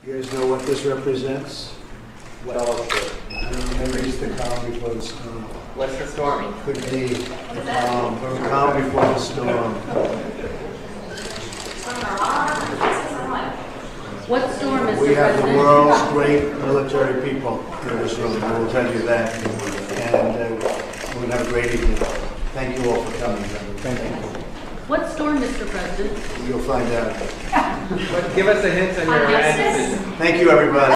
You guys know what this represents? Fellowship. I don't remember, just the calm before the storm. What's the storm? Could be the calm before the storm. What storm, Mr. We have the President? world's great military people in this room, I will tell you that. And we're going to have a great evening. Thank you all for coming. Thank you. What storm, Mr. President? You'll find out. But give us a hint on your decision. Thank you, everybody.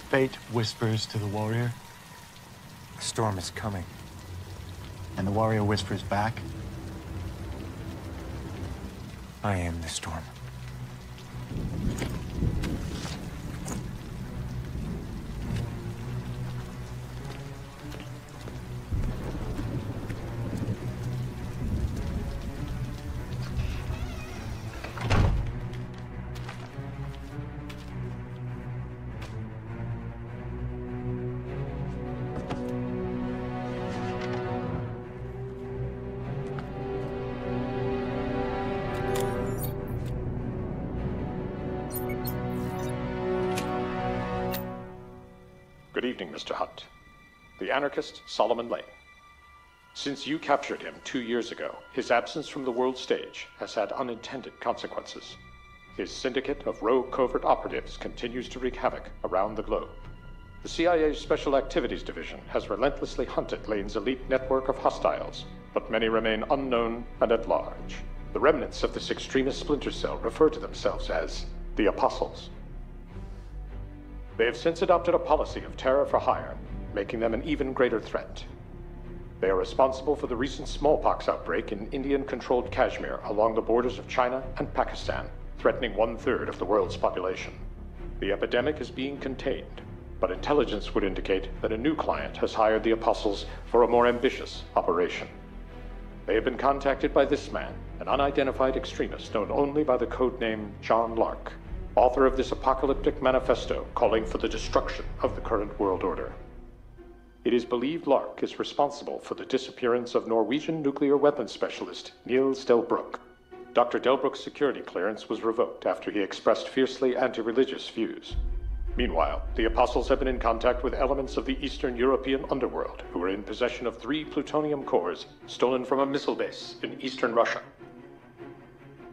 Fate whispers to the warrior. The storm is coming. And the warrior whispers back. I am the storm. Good evening, Mr. Hunt. The anarchist Solomon Lane. Since you captured him 2 years ago, his absence from the world stage has had unintended consequences. His syndicate of rogue covert operatives continues to wreak havoc around the globe. The CIA's Special Activities Division has relentlessly hunted Lane's elite network of hostiles, but many remain unknown and at large. The remnants of this extremist splinter cell refer to themselves as the Apostles. They have since adopted a policy of terror for hire, making them an even greater threat. They are responsible for the recent smallpox outbreak in Indian-controlled Kashmir along the borders of China and Pakistan, threatening 1/3 of the world's population. The epidemic is being contained, but intelligence would indicate that a new client has hired the Apostles for a more ambitious operation. They have been contacted by this man, an unidentified extremist known only by the codename John Lark, author of this apocalyptic manifesto calling for the destruction of the current world order. It is believed Lark is responsible for the disappearance of Norwegian nuclear weapons specialist Niels Delbruck. Dr. Delbruck's security clearance was revoked after he expressed fiercely anti-religious views. Meanwhile, the Apostles have been in contact with elements of the Eastern European underworld who are in possession of 3 plutonium cores stolen from a missile base in eastern Russia.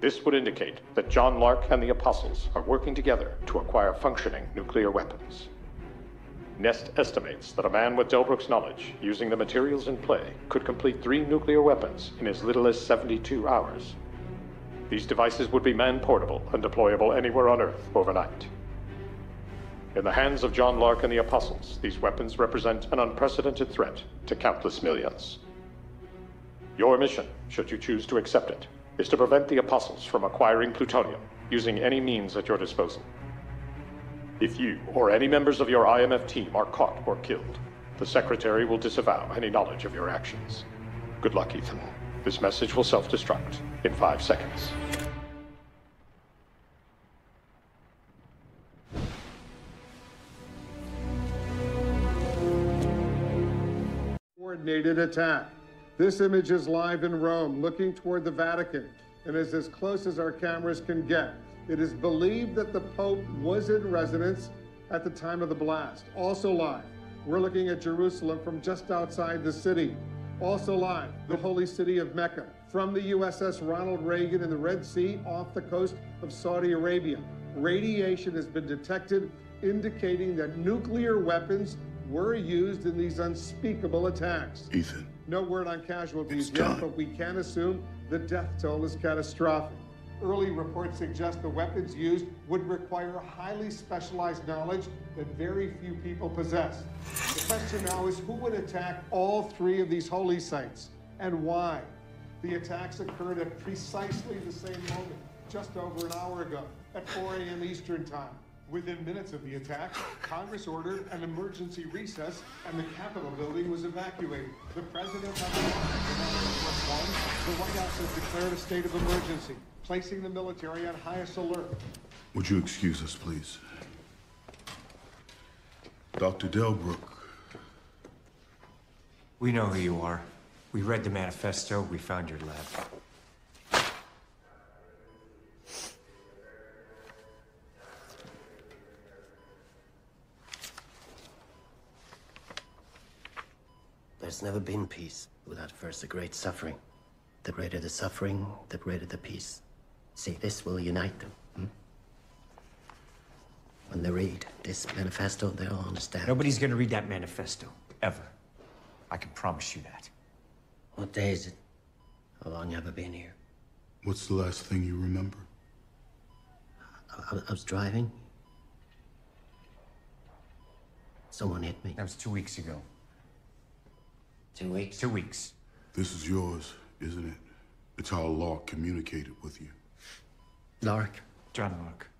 This would indicate that John Lark and the Apostles are working together to acquire functioning nuclear weapons. Nest estimates that a man with Delbruck's knowledge, using the materials in play, could complete 3 nuclear weapons in as little as 72 hours. These devices would be man-portable and deployable anywhere on Earth overnight. In the hands of John Lark and the Apostles, these weapons represent an unprecedented threat to countless millions. Your mission, should you choose to accept it, is to prevent the Apostles from acquiring plutonium using any means at your disposal. If you or any members of your IMF team are caught or killed, the Secretary will disavow any knowledge of your actions. Good luck, Ethan. This message will self-destruct in 5 seconds. Coordinated attack. This image is live in Rome, looking toward the Vatican, and is as close as our cameras can get. It is believed that the Pope was in residence at the time of the blast. Also live, we're looking at Jerusalem from just outside the city. Also live, the holy city of Mecca, from the USS Ronald Reagan in the Red Sea off the coast of Saudi Arabia. Radiation has been detected, indicating that nuclear weapons were used in these unspeakable attacks. Ethan. No word on casualties yet, but we can assume the death toll is catastrophic. Early reports suggest the weapons used would require highly specialized knowledge that very few people possess. The question now is, who would attack all 3 of these holy sites, and why? The attacks occurred at precisely the same moment, just over an hour ago, at 4 a.m. Eastern Time. Within minutes of the attack, Congress ordered an emergency recess and the Capitol building was evacuated. The president The White House has declared a state of emergency, placing the military on highest alert. Would you excuse us, please? Dr. Delbrook. We know who you are. We read the manifesto. We found your lab. There's never been peace without first a great suffering. The greater the suffering, the greater the peace. See, this will unite them. When they read this manifesto, they'll understand. Nobody's gonna read that manifesto, ever. I can promise you that. What day is it? How long have I been here? What's the last thing you remember? I was driving. Someone hit me. That was 2 weeks ago. 2 weeks? 2 weeks. This is yours, isn't it? It's how Lark communicated with you. Lark? John Lark.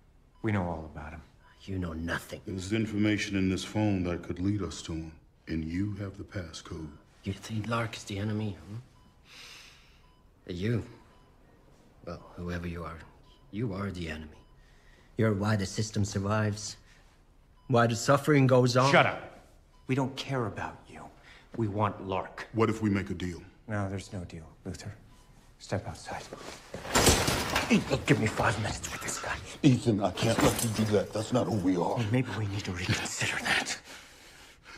We know all about him. You know nothing. There's information in this phone that could lead us to him, and you have the passcode. You think Lark is the enemy, You? Well, whoever you are the enemy. You're why the system survives. Why the suffering goes on. Shut up. We don't care about you. We want Lark. What if we make a deal? No, there's no deal, Luther. Step outside. Ethan, give me 5 minutes with this guy. Ethan, I can't let you do that. That's not who we are. Well, maybe we need to reconsider that.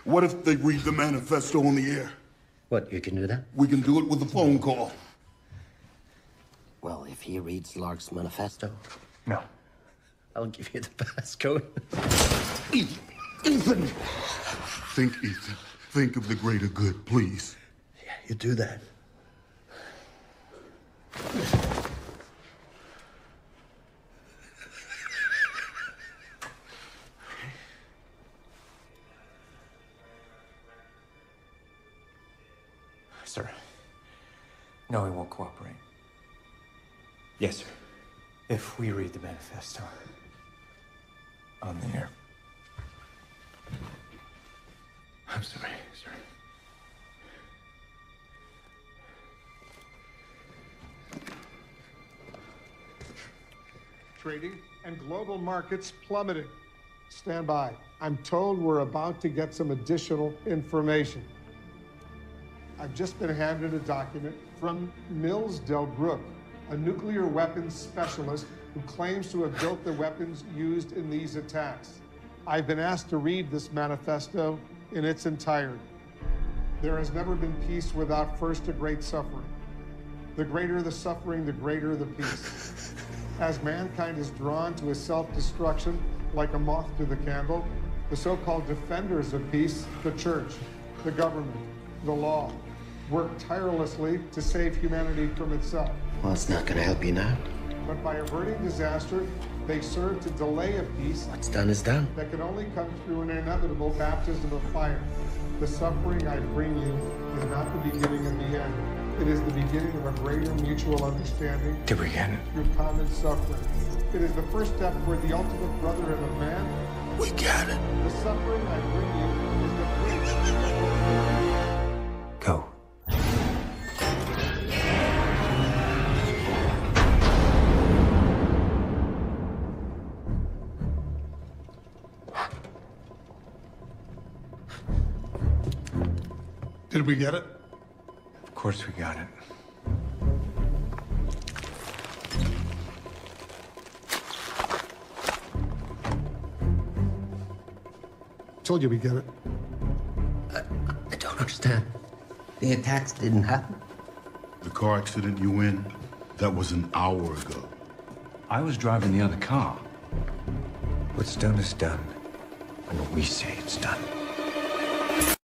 What if they read the manifesto on the air? What, you can do that? We can do it with a phone call. Well, if he reads Lark's manifesto, No. I'll give you the passcode. Ethan! Think, Ethan. Think of the greater good, please. Yeah, you do that. Sir. No, he won't cooperate. Yes, sir. If we read the manifesto on the air. I'm sorry, sir. Trading and global markets plummeting. Stand by. I'm told we're about to get some additional information. I've just been handed a document from Mills Delbrook, a nuclear weapons specialist who claims to have built the weapons used in these attacks. I've been asked to read this manifesto in its entirety. There has never been peace without first a great suffering. The greater the suffering, the greater the peace. As mankind is drawn to a self-destruction like a moth to the candle, the so-called defenders of peace, the church, the government, the law, work tirelessly to save humanity from itself. Well, it's not gonna help you now. But by averting disaster, they serve to delay a peace What's done is done. that can only come through an inevitable baptism of fire. The suffering I bring you is not the beginning of the end. It is the beginning of a greater mutual understanding Did we get it? through common suffering. It is the first step toward the ultimate brotherhood of man. We got it. The suffering I bring you is the Go. Did we get it? Of course we got it. Told you we get it. I don't understand. The attacks didn't happen. The car accident you in, that was an hour ago. I was driving the other car. What's done is done. And we say it's done.